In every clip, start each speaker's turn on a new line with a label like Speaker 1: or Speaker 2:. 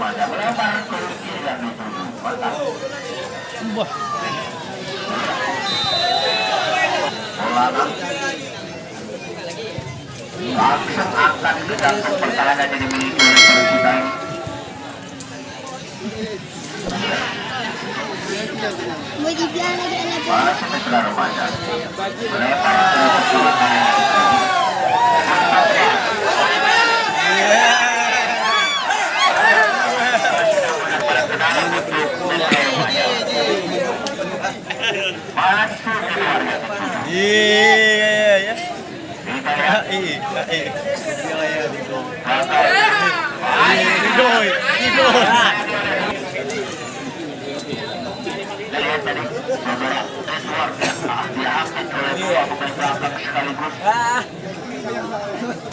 Speaker 1: remaja melebar ke kiri dan dituju. Mantap.
Speaker 2: Wah.
Speaker 1: Bola langsung angkat ke jantung pertahanan yang dimiliki oleh Persita ini. Masih Mitra remaja melebar ke
Speaker 2: Iya.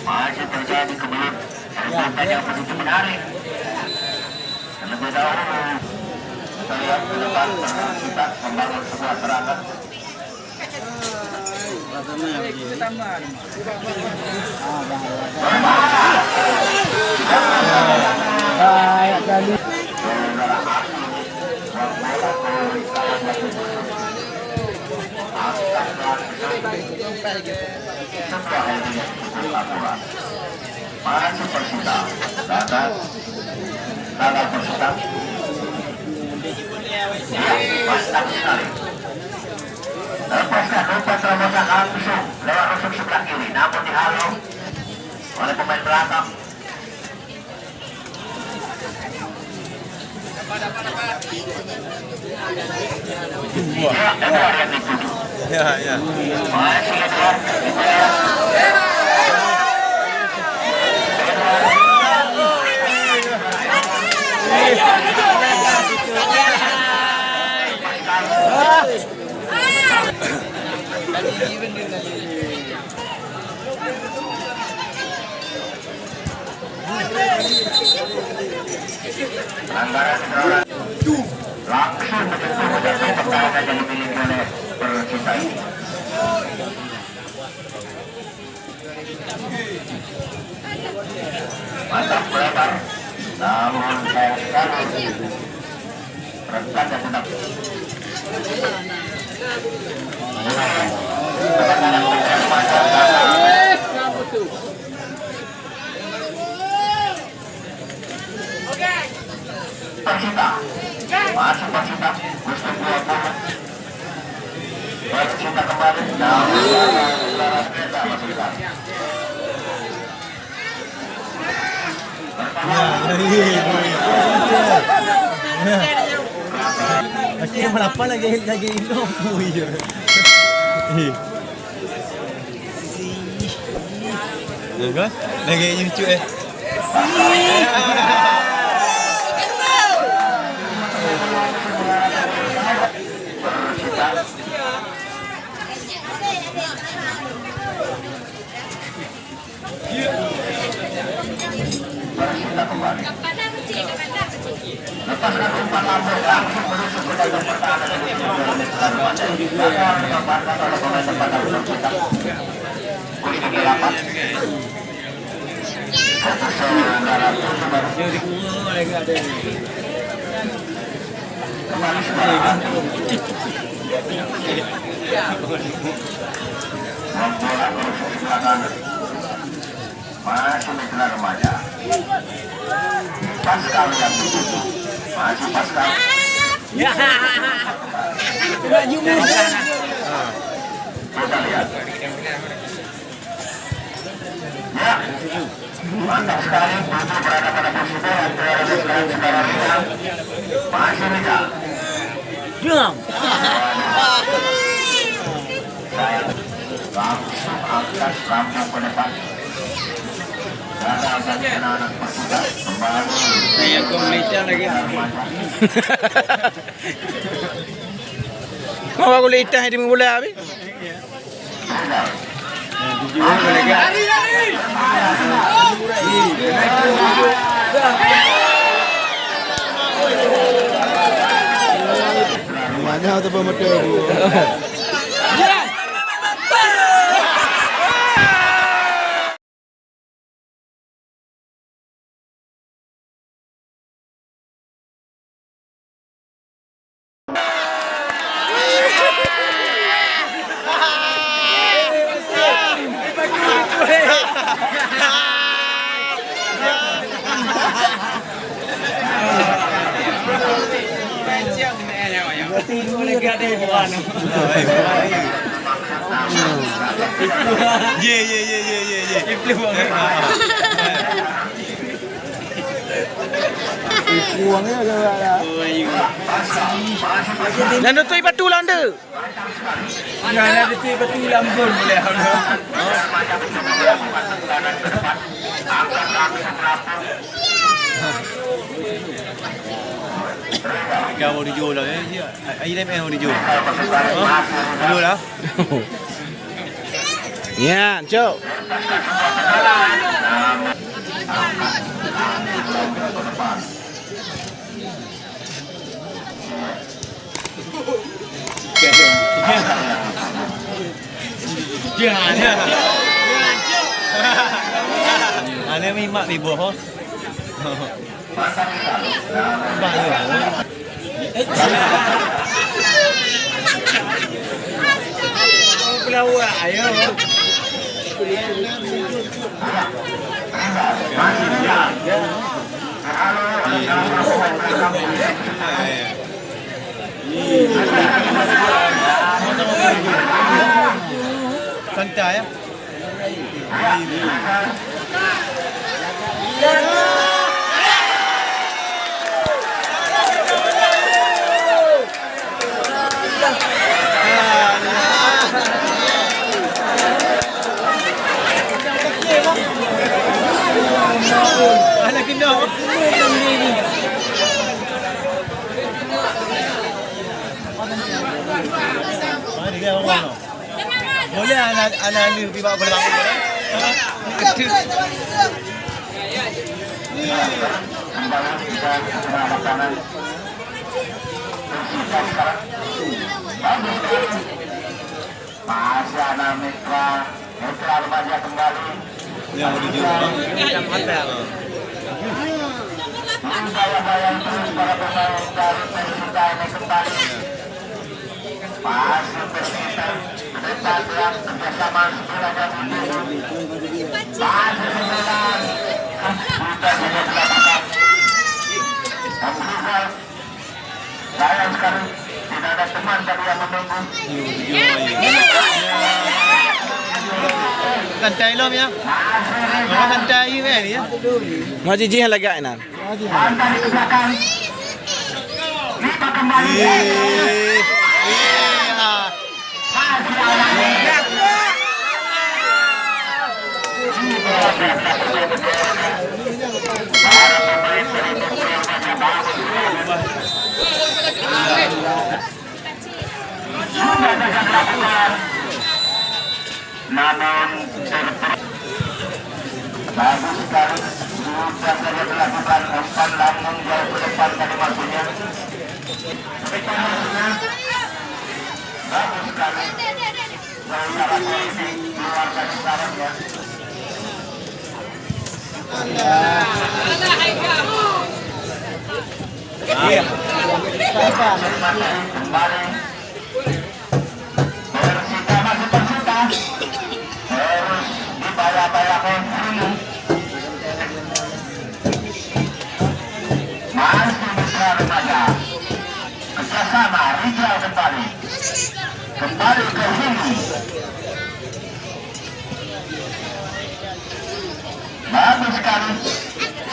Speaker 1: masih terjadi kebelut perbuatan yang begitu menarik. Terlebih dahulu kita lihat ke depan kita membangun sebuah serangan. Masih Persita gagal Persita mantap sekali. Lepaskan umpan terobosan langsung lewat rusuk sebelah kiri, namun dihalau oleh pemain belakang. Edward yang dituju.
Speaker 2: Ya.
Speaker 1: Masih Edward. Pelanggaran langsung menyentuh jantung pertahanan yang dimiliki oleh Persita ini. Mantap melebar, namun sayang sekali rentan dan tetap. Persita masih Persita Gusti 20 Persita kembali
Speaker 2: Akhirnya kenapa lagi hidup? Kan? Lagi lucu
Speaker 1: Persita kembali. Lepaskan umpan lambung langsung menusuk ke dalam pertahanan yang dilakukan oleh pemain depan Persita. Gusti 8. Kembali semangat. Membola ke rusuk sebelah kanan. Masih Mitra remaja. Pascal yang dituju. Masih Pascal. Kita lihat. Ya, mantap sekali. Untuk berada pada posisi yang berada sekarang. Masih Mitra. Saya langsung angkat lambung ke depan. Anak-anak Persita kembali.
Speaker 2: Kayak komedian lagi. Mau aku lihat ini mulai habis. Mana atau pemetai?
Speaker 3: tidur lagi ada di mana.
Speaker 2: Ye.
Speaker 3: Itu banget.
Speaker 2: Buangnya agak ada. Dan tu batu landa.
Speaker 3: Jangan ada betul lambun boleh.
Speaker 2: Kau mau dijual lah ya? Air mau dijual. Dijual lah. Ya, cok.
Speaker 3: Jangan.
Speaker 2: Ada mimak di bawah.
Speaker 3: Pelawak ayo.
Speaker 2: Santai ya. Anak kena. Boleh anak ni pergi bawa bola bola.
Speaker 1: Masih anak mitra remaja kembali.
Speaker 2: Yang dijual.
Speaker 1: Bayang-bayang terus para pemain dari Persita ini kembali. Masih Persita depan yang kerjasama sebelah dan masih 9 bukan hanya dilakukan. Membuka sayang sekali tidak ada teman tadi yang menunggu.
Speaker 2: Santai lom ya. Santai ni ya. Mau jijih lagi nak.
Speaker 1: Anda di belakang. Lima kembali. Masih namun bagus sekali sudah saja dilakukan umpan lambung jauh ke depan tadi maksudnya bagus sekali jauh arah ini keluar dari sarangnya kembali Persita masih Persita harus dibayar-bayarkan dulu masih bisa remaja kerjasama Rijal kembali ke sini bagus sekali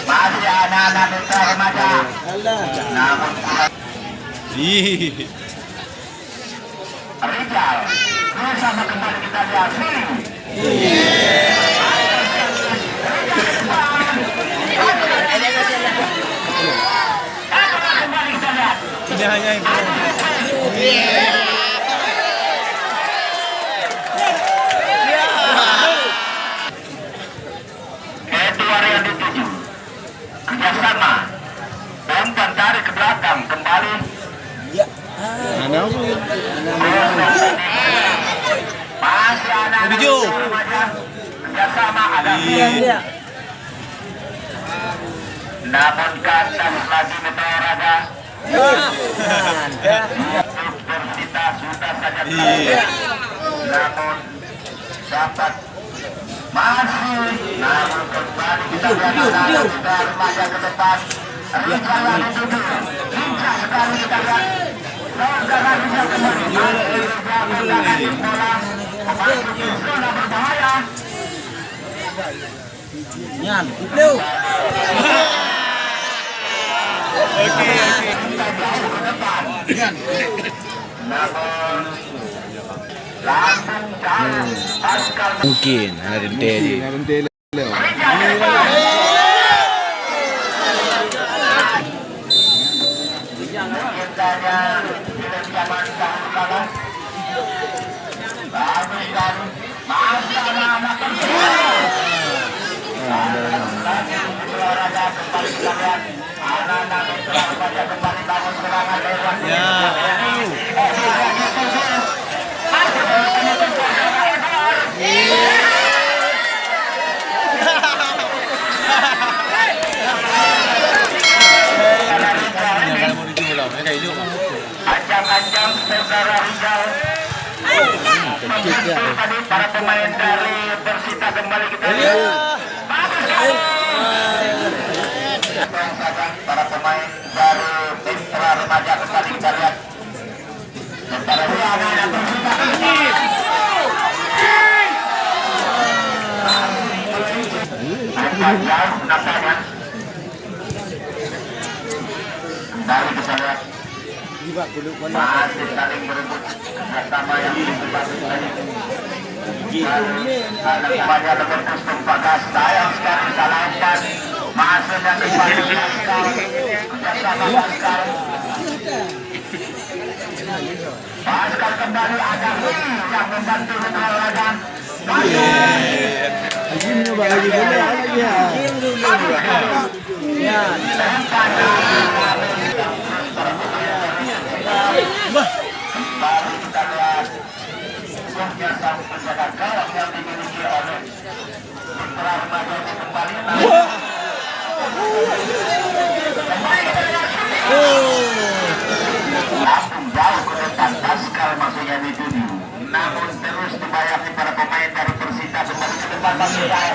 Speaker 1: masih anak-anak mitra remaja namun kurang Rijal bersama kembali kita lihat sini kembali kita lihat
Speaker 2: Ini hanya itu.
Speaker 1: Kedua yang dituju kerjasama umpan tarik ke belakang kembali
Speaker 2: Mana aku?
Speaker 1: masih anak
Speaker 2: Tuju.
Speaker 1: remaja kerjasama ada namun kandas lagi Mitra Raga Persita sudah saja namun dapat masih namun kembali kita lihat remaja ke depan Rijal yang dituju lincah sekali kita lihat Saudara Rizal kembali. Masih bola. Memasuki zona berbahaya.
Speaker 3: Nyan, Leo.
Speaker 2: Oke.
Speaker 1: Jauh ke depan. Namun langsung jauh. Pascal
Speaker 2: Mungkin ada Dedi.
Speaker 1: Cintanya tidak zaman dahulu kala. Bagus sekali. Masih anak-anak olahraga kembali kita lihat. Anak-anak olahraga kembali bangun serangan lewat. Ancang-ancang saudara Rizal. Tadi para pemain dari Persita kembali kita lihat. Bagus sekali. Para pemain dari Mitra Remaja kembali kita lihat. Sementara itu anak-anak Persita agak jauh nampaknya. Kembali kita lihat. Masih saling berebut kerjasama yang bagus tadi. Anak remaja Leverkus Bagas sayang sekali salah umpan. Masuknya kembali Pascal. Kerjasama Pascal. Pascal kembali ada yang membantu olahraga. Baru kita lihat sungguhnya sang penjaga gawang yang dimiliki oleh Mitra Remaja itu kembali langsung jauh ke depan Pascal maksudnya dituju, namun terus dibayani para pemain dari Persita kembali ke depan Pascal.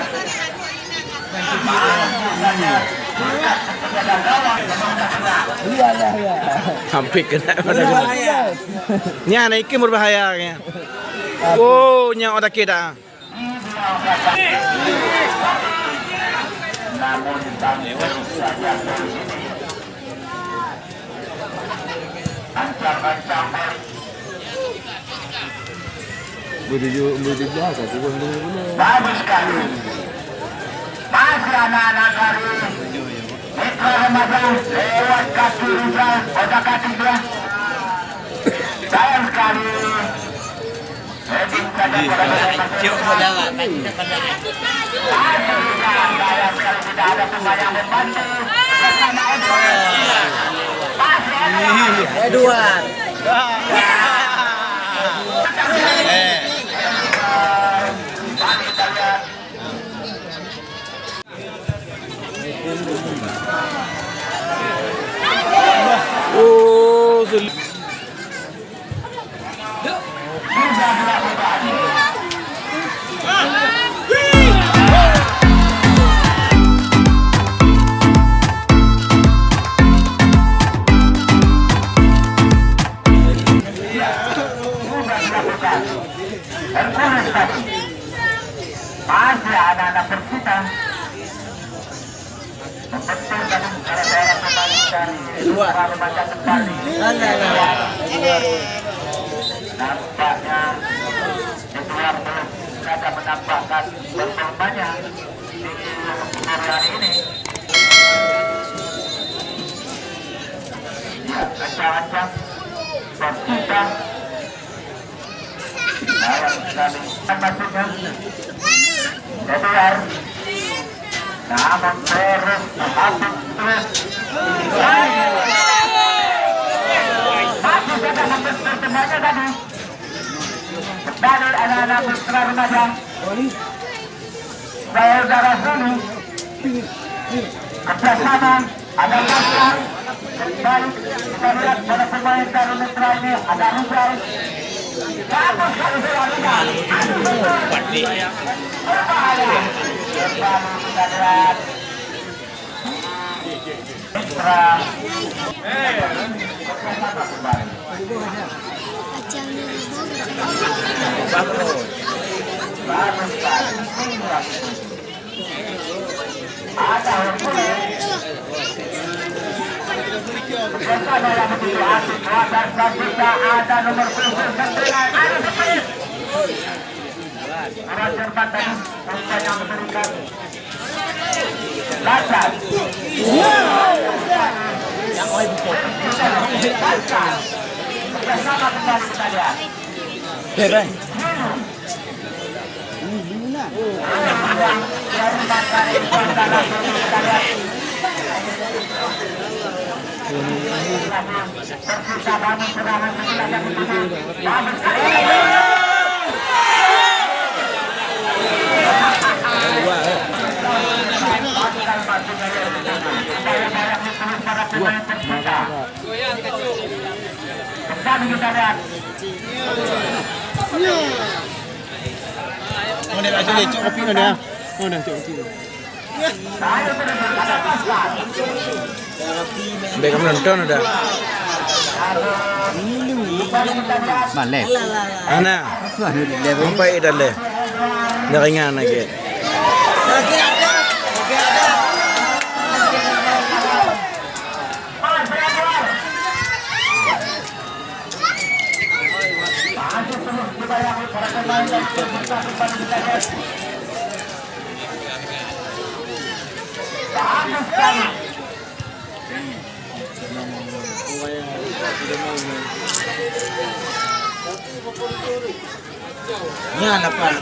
Speaker 2: Hampir kena pada nya naikin berbahaya kayaknya. Oh, nya otak kita.
Speaker 1: Namun terus saja dari sini ancang-ancang bagus sekali. Masih anak-anak dari Mitra Remaja lewat kaki Rizal, otak kaki dia. Sayang sekali. Heading saja pada sayang sekali tidak ada pemain yang membantu. Bersama Edward. Masih
Speaker 3: Edward.
Speaker 1: Mari kita lihat.
Speaker 2: Oh,
Speaker 1: Sudah dilakukan. Hercules tadi. Masih anak-anak Persita. Membentuk tadi daerah pemain dari Mitra Remaja kembali. Nampaknya Edward belum saja menampakkan performanya di hari ini. Ya, ancang-ancang Persita. Sayang sekali maksudnya Edward. Namun terus terus masih saja membentuk temannya tadi dari anak-anak Mitra Remaja. Saudara Zulu kerjasama ada Pascal kembali kita lihat pada pemain dari Mitra ini ada Rizal. Bagus sekali Rizal. Berbahaya. Kembali kita lihat Ekstra. Bagus sekali. Ada bersama yang begitu asik atas dan kita ada nomor 7 dengan ada sepuluh. Roger Batan umpan yang memberikan Lacan. Yang oleh buku. Lacan. Bersama kembali kita lihat.
Speaker 2: Bang. Oh, dia nak curi cok kopi mana? Oh, dah cok kopi. Baik kamu nonton udah.
Speaker 3: Malek.
Speaker 2: Ana. Sampai dah le. Dah ringan lagi.
Speaker 3: Lagi ada.
Speaker 2: Ya, lapan.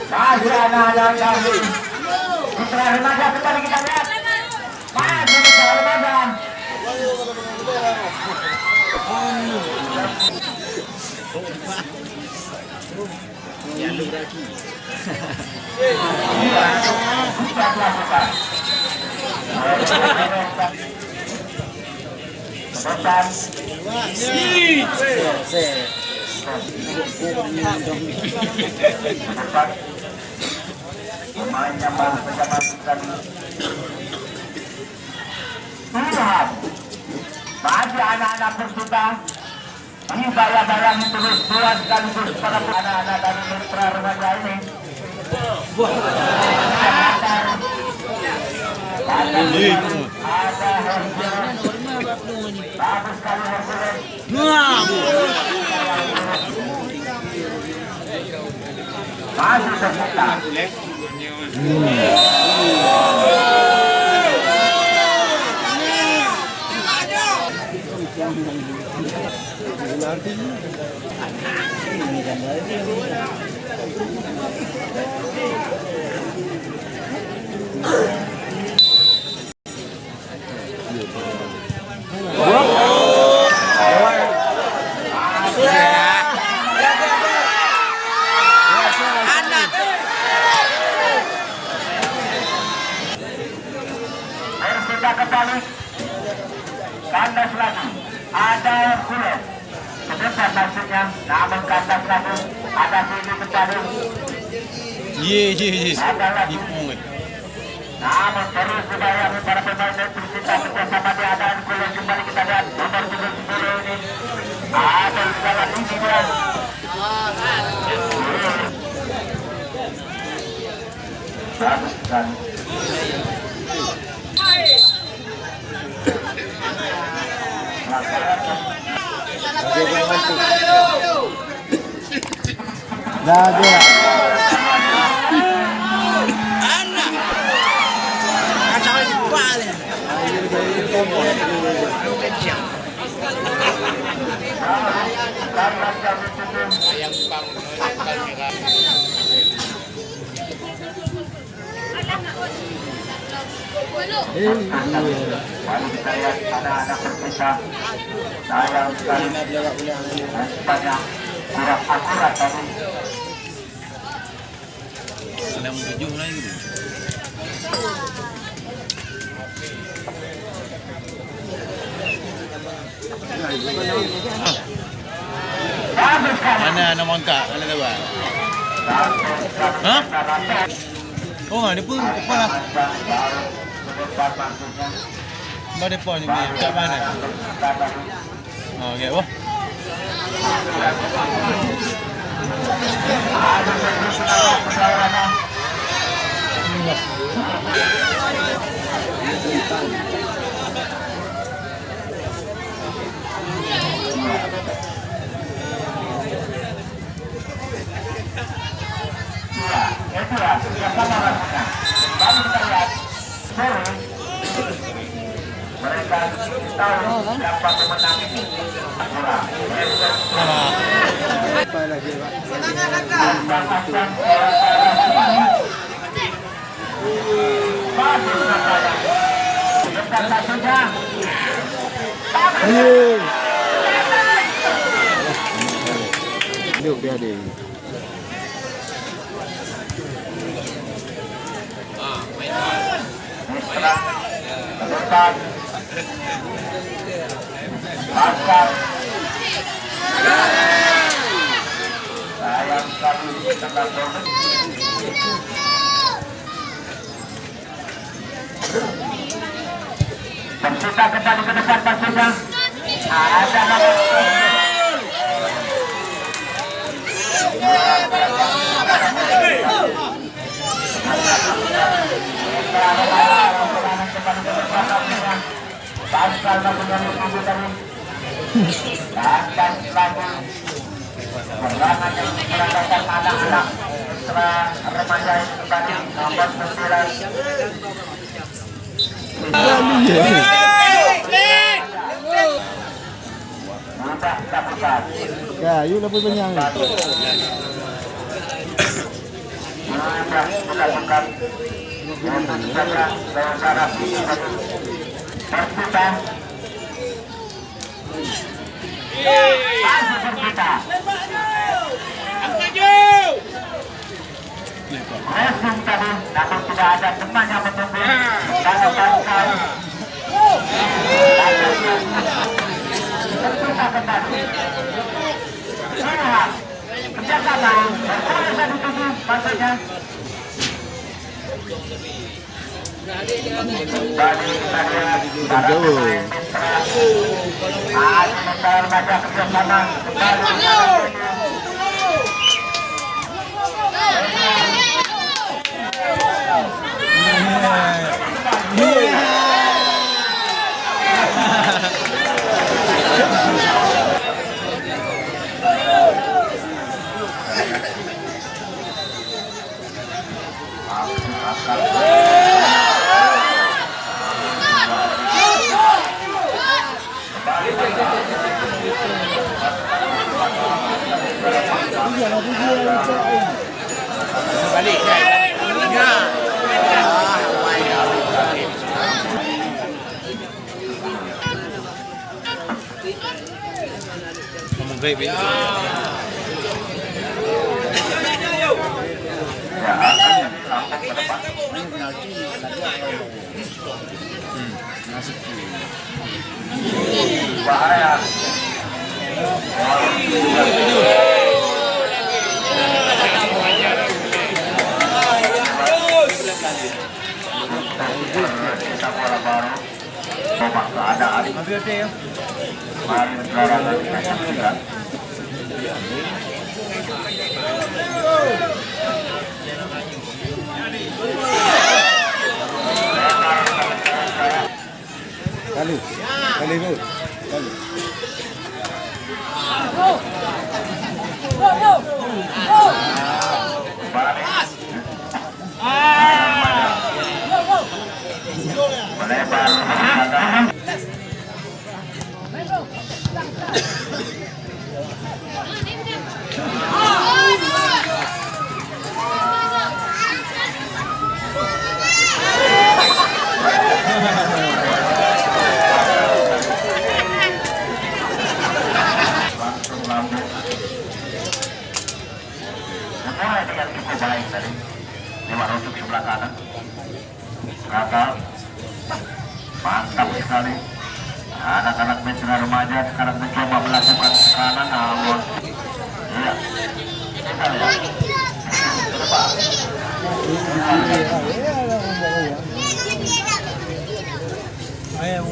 Speaker 1: Masih anak-anak kami. Putra remaja kembali kita lihat. Masih putra remaja.
Speaker 2: Ya, lu lagi.
Speaker 1: Bisa dilakukan. Kebetulan. Pemain yang baru saja masuk tadi. Lihat, masih anak-anak bersuka. Ini bayang-bayang terus dua sekaligus para anak-anak dari Mitra Remaja ini. Ada bagus sekali masih terbuka. Sudah kembali kandas lagi ada Hercules ke depan maksudnya, namun kandas lagi ada sini kembali ada lagi namun terus dibayangi para pemain kita bersama di ada Hercules kembali kita lihat nomor 70 ini ada di dalam ini dia bagus sekali. Mari kita lihat anak-anak berpisah. Sayang sekali banyak kurang akurat tadi.
Speaker 2: Ada 7 lagi.
Speaker 1: Bagus sekali.
Speaker 2: Mana nama angkat? Mana tahu? Hah? Oh, ada pun kepala.
Speaker 1: Baru sebentar maksudnya.
Speaker 3: Mau depan ni kat mana? Oh, okey, wah.
Speaker 1: Mereka tahu siapa pemenang ini.
Speaker 2: Duduk dia ada.
Speaker 1: Sayang sekali tentang Dortmund. Persita kembali ke depan Persita. Ada nama. Pascal melakukan tubuh tadi. Dan lagi perlahan yang merangkakkan anak-anak setelah remaja itu tadi nomor 9. Mudah dilakukan.
Speaker 2: Ya, yuk lebih banyak.
Speaker 1: Mudah dilakukan. Untuk dijaga saudara Persita. Pasir Persita. Racing tadi, namun tidak ada teman yang menunggu. Karena Pascal. Persita kembali. Lihat, kerjasama. Berkuasa di tubuh pasirnya. Tadi kita lihat sementara baca kerjasama
Speaker 2: Balik kan? Ya. Ngomong baik baik.
Speaker 1: bahaya. Kita bola baru, babak keadaan. Mari negara kita saksikan.
Speaker 2: Kali bu. Kali. Mulai dengan cukup baik tadi. Lewat untuk sebelah kanan. Rata. Mantap sekali. Anak-anak veteran remaja sekarang mencoba melakukan kanan namun iya. Kita lihat. Depan.
Speaker 3: Ayam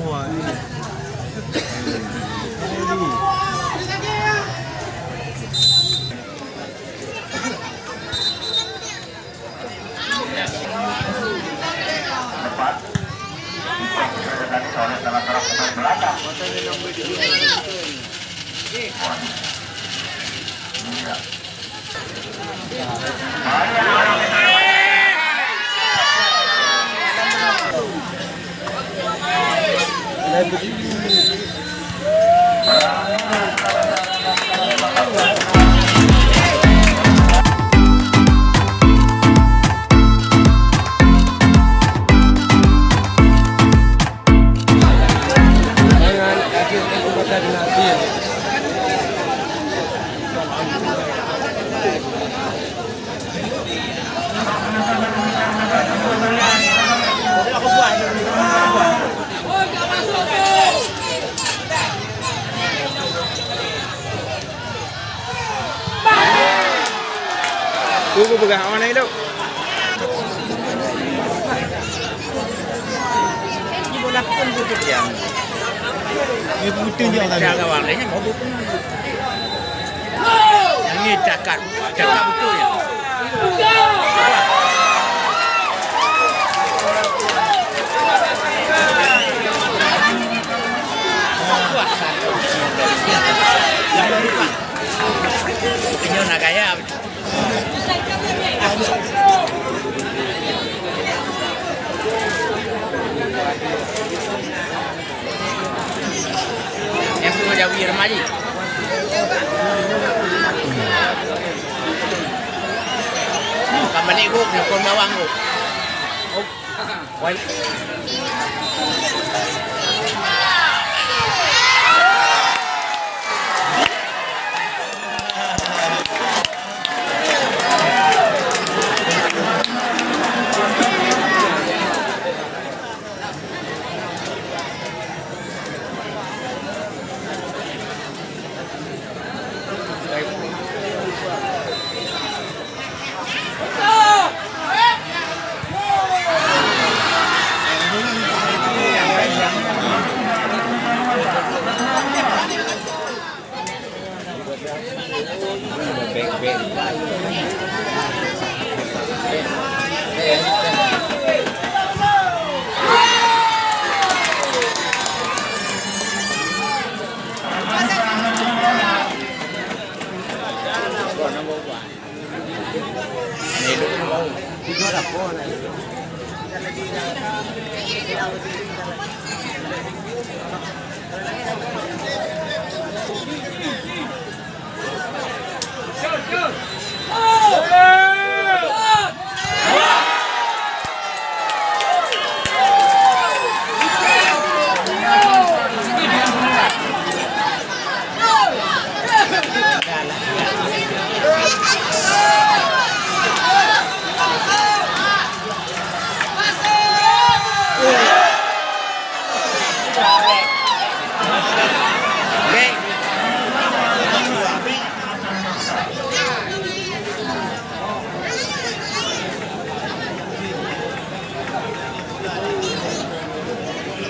Speaker 3: Tunggu pegang mana itu? Ini bola pun tutup ya. Ini putih dia tadi. Jaga warnanya mau tutup. Yang ini cakar betul ya. Ini nak kaya. Em punya jauh di rumah ni. Kembali aku ke bawang aku.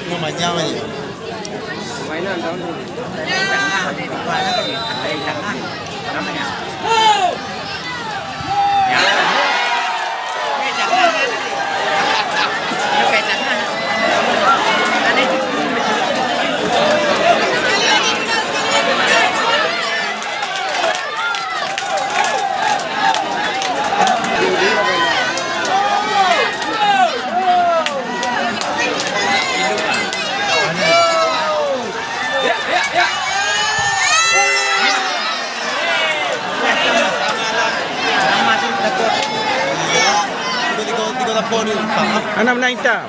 Speaker 2: Namanya apa ya?
Speaker 3: Mainan tahun dulu. Tengah di mana tadi? Ada di tengah. Namanya. Ya. Ini tengah. Ini tengah. Ada di
Speaker 2: Tiga-tiga pon itu.
Speaker 3: Anak menang hitam.